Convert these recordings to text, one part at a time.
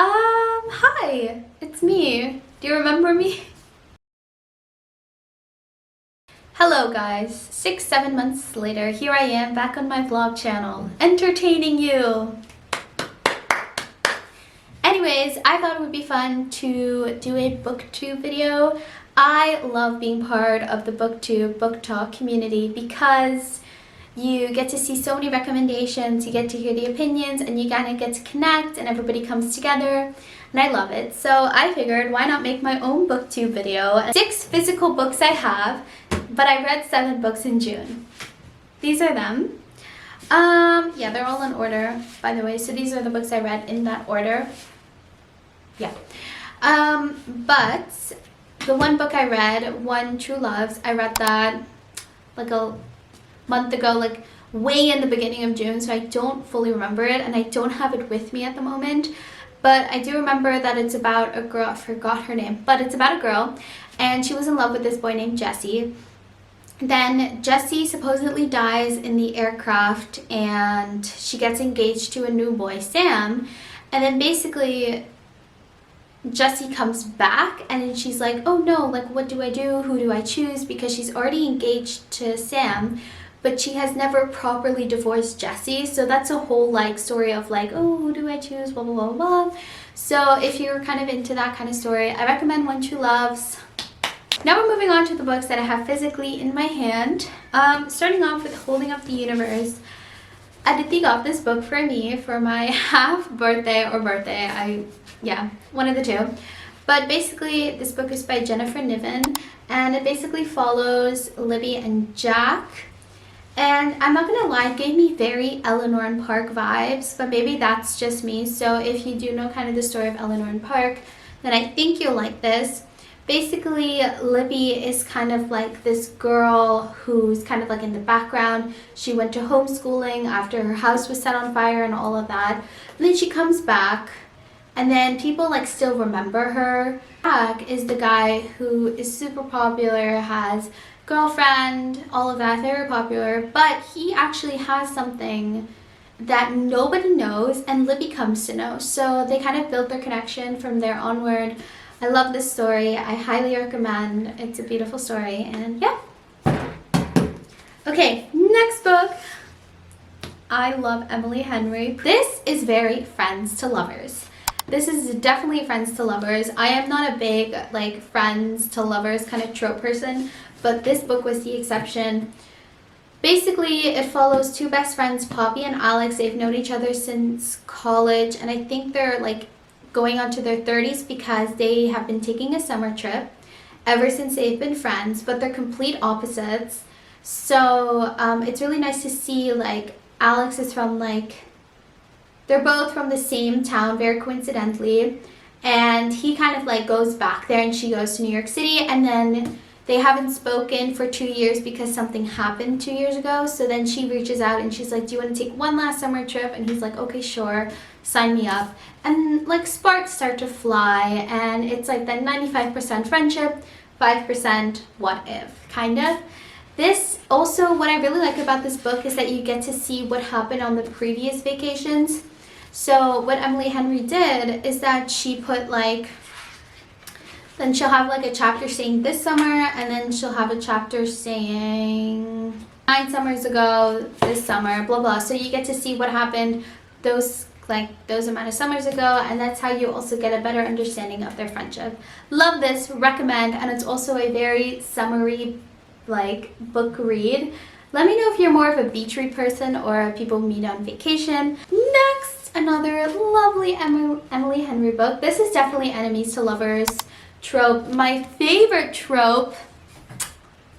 Hi, it's me. Do you remember me? Hello guys, 6-7 months later, here I am back on my vlog channel, entertaining you. Anyways, I thought it would be fun to do a booktube video. I love being part of the booktube book talk community because you get to see so many recommendations, you get to hear the opinions, and you kind of get to connect and everybody comes together, and I love it. So I figured, why not make my own booktube video? 6 physical books I have, but I read 7 books in June. These are them. Yeah, they're all in order, by the way, so these are the books I read in that order. Yeah. But the one book I read, One True Loves, I read that like a month ago, like way in the beginning of June, so I don't fully remember it and I don't have it with me at the moment, but I do remember that it's about a girl. I forgot her name, but it's about a girl and she was in love with this boy named Jesse. Then Jessie supposedly dies in the aircraft and she gets engaged to a new boy, Sam, and then basically Jessie comes back and then she's like, oh no, like what do I do? Who do I choose? Because she's already engaged to Sam, but she has never properly divorced Jessie. So that's a whole like story of like, oh, who do I choose? Blah, blah, blah, blah. So if you're kind of into that kind of story, I recommend One True Loves. Now we're moving on to the books that I have physically in my hand. Starting off with Holding Up the Universe. Aditi got this book for me for my half birthday or birthday. Yeah, one of the two. But basically, this book is by Jennifer Niven, and it basically follows Libby and Jack. And I'm not gonna lie, it gave me very Eleanor and Park vibes, but maybe that's just me. So if you do know kind of the story of Eleanor and Park, then I think you'll like this. Basically, Libby is kind of like this girl who's kind of like in the background. She went to homeschooling after her house was set on fire and all of that. And then she comes back, and then people like still remember her. Jack is the guy who is super popular, has girlfriend, all of that, very popular, but he actually has something that nobody knows and Libby comes to know. So they kind of built their connection from there onward. I love this story. I highly recommend. It's a beautiful story, and yeah. Okay, next book. I love Emily Henry. This is very friends to lovers. This is definitely friends to lovers. I am not a big like friends to lovers kind of trope person, but this book was the exception. Basically, it follows 2 best friends, Poppy and Alex. They've known each other since college, and I think they're like going on to their 30s because they have been taking a summer trip ever since they've been friends, but they're complete opposites. So it's really nice to see like Alex is from like, they're both from the same town very coincidentally, and he kind of like goes back there and she goes to New York City, and then they haven't spoken for 2 years because something happened 2 years ago. So then she reaches out and she's like, do you want to take one last summer trip? And he's like, okay, sure, sign me up. And like sparks start to fly, and it's like that 95% friendship, 5% what if kind of. This also, what I really like about this book is that you get to see what happened on the previous vacations. So what Emily Henry did is that she put like, then she'll have like a chapter saying this summer, and then she'll have a chapter saying 9 summers ago, this summer, blah blah. So you get to see what happened those amount of summers ago, and that's how you also get a better understanding of their friendship. Love this, recommend, and it's also a very summery like book read. Let me know if you're more of a beach read person or people meet on vacation. Next, another lovely Emily Henry book. This is definitely enemies to lovers trope. My favorite trope,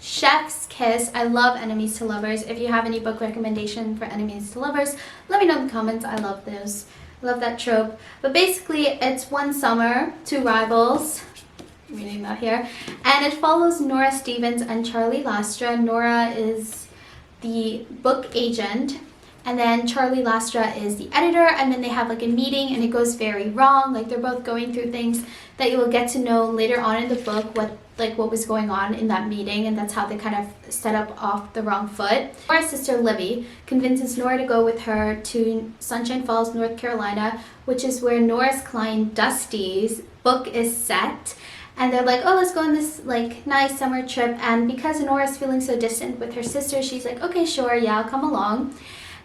chef's kiss. I love enemies to lovers. If you have any book recommendation for enemies to lovers, let me know in the comments. I love those. I love that trope. But basically, it's one summer, 2 rivals. I'm reading that here. And it follows Nora Stevens and Charlie Lastra. Nora is the book agent, and then Charlie Lastra is the editor, and then they have like a meeting and it goes very wrong. Like they're both going through things that you will get to know later on in the book what like what was going on in that meeting, and that's how they kind of set up off the wrong foot. Nora's sister Libby convinces Nora to go with her to Sunshine Falls, North Carolina, which is where Nora's client Dusty's book is set. And they're like, oh, let's go on this like nice summer trip. And because Nora's feeling so distant with her sister, she's like, okay, sure, yeah, I'll come along.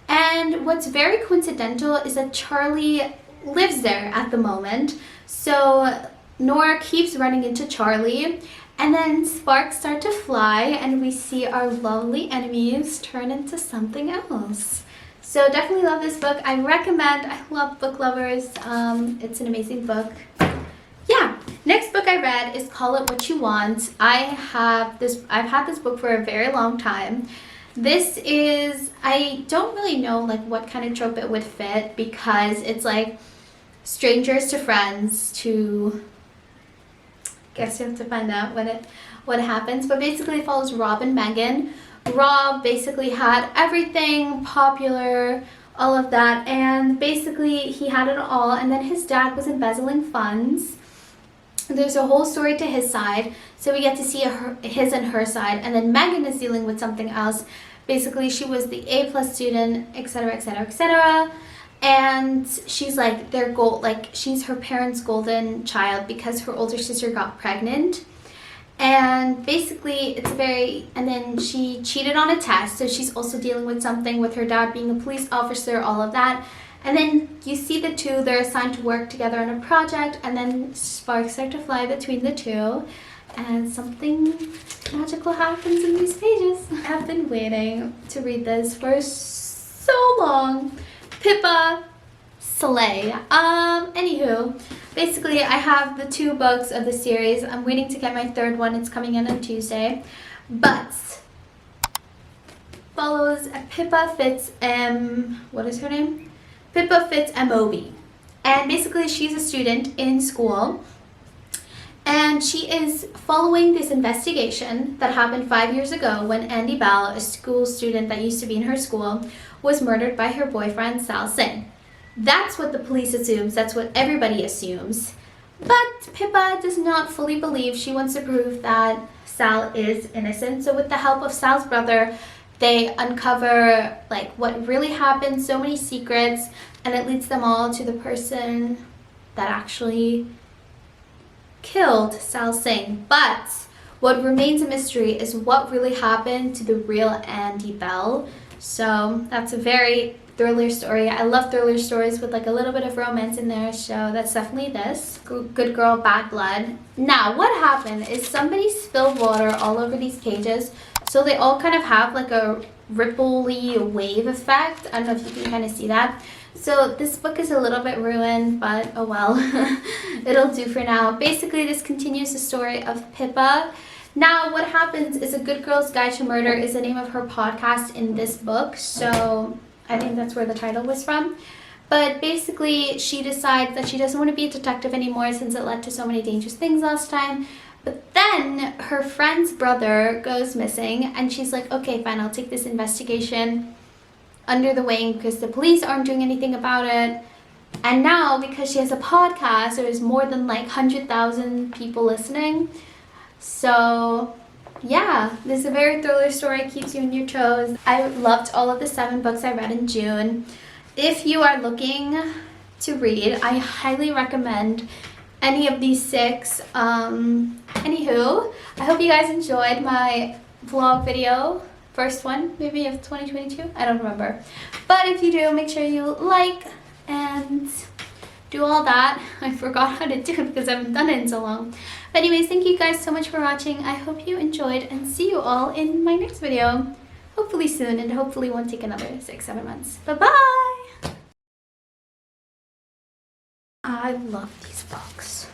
And what's very coincidental is that Charlie lives there at the moment. So Nora keeps running into Charlie, and then sparks start to fly, and we see our lovely enemies turn into something else. So definitely love this book. I recommend. I love book lovers. It's an amazing book. Yeah. Next book I read is Call It What You Want. I've had this book for a very long time. This is, I don't really know like what kind of trope it would fit, because it's like strangers to friends to, guess you have to find out what happens. But basically it follows Rob and Megan. Rob basically had everything, popular, all of that, and basically he had it all, and then his dad was embezzling funds. There's a whole story to his side, so we get to see his and her side, and then Megan is dealing with something else. Basically, she was the A+ student, etc., etc., etc., and she's like their goal, like she's her parents' golden child because her older sister got pregnant, and basically and then she cheated on a test, so she's also dealing with something with her dad being a police officer, all of that. And then you see the two, they're assigned to work together on a project, and then sparks start to fly between the two, and something magical happens in these pages. I have been waiting to read this for so long. Pippa, slay. Anywho, basically I have the 2 books of the series. I'm waiting to get my 3rd one. It's coming in on Tuesday. But follows Pippa Fitz, what is her name? Pippa Fitz M.O.B. And basically she's a student in school, and she is following this investigation that happened 5 years ago when Andy Bell, a school student that used to be in her school, was murdered by her boyfriend Sal Singh. That's what the police assumes, that's what everybody assumes. But Pippa does not fully believe. She wants to prove that Sal is innocent. So with the help of Sal's brother, they uncover like what really happened, so many secrets, and it leads them all to the person that actually killed Sal Singh. But what remains a mystery is what really happened to the real Andy Bell. So that's a very thriller story. I love thriller stories with like a little bit of romance in there, so that's definitely this. Good girl, bad blood. Now what happened is somebody spilled water all over these pages, so they all kind of have like a ripple-y wave effect. I don't know if you can kind of see that. So this book is a little bit ruined, but oh well. It'll do for now. Basically this continues the story of Pippa. Now what happens is A Good Girl's Guide to Murder is the name of her podcast in this book, so I think that's where the title was from. But basically she decides that she doesn't want to be a detective anymore since it led to so many dangerous things last time. But then her friend's brother goes missing, and she's like, okay, fine, I'll take this investigation under the wing because the police aren't doing anything about it. And now because she has a podcast, there's more than like 100,000 people listening. So yeah, this is a very thriller story, keeps you on your toes. I loved all of the 7 books I read in June. If you are looking to read, I highly recommend any of these 6. Anywho, I hope you guys enjoyed my vlog video. First one, maybe of 2022, I don't remember. But if you do, make sure you like and do all that. I forgot how to do it because I haven't done it in so long. But anyways, thank you guys so much for watching. I hope you enjoyed, and see you all in my next video. Hopefully soon, and hopefully won't take another 6-7 months. Bye-bye! I love these books.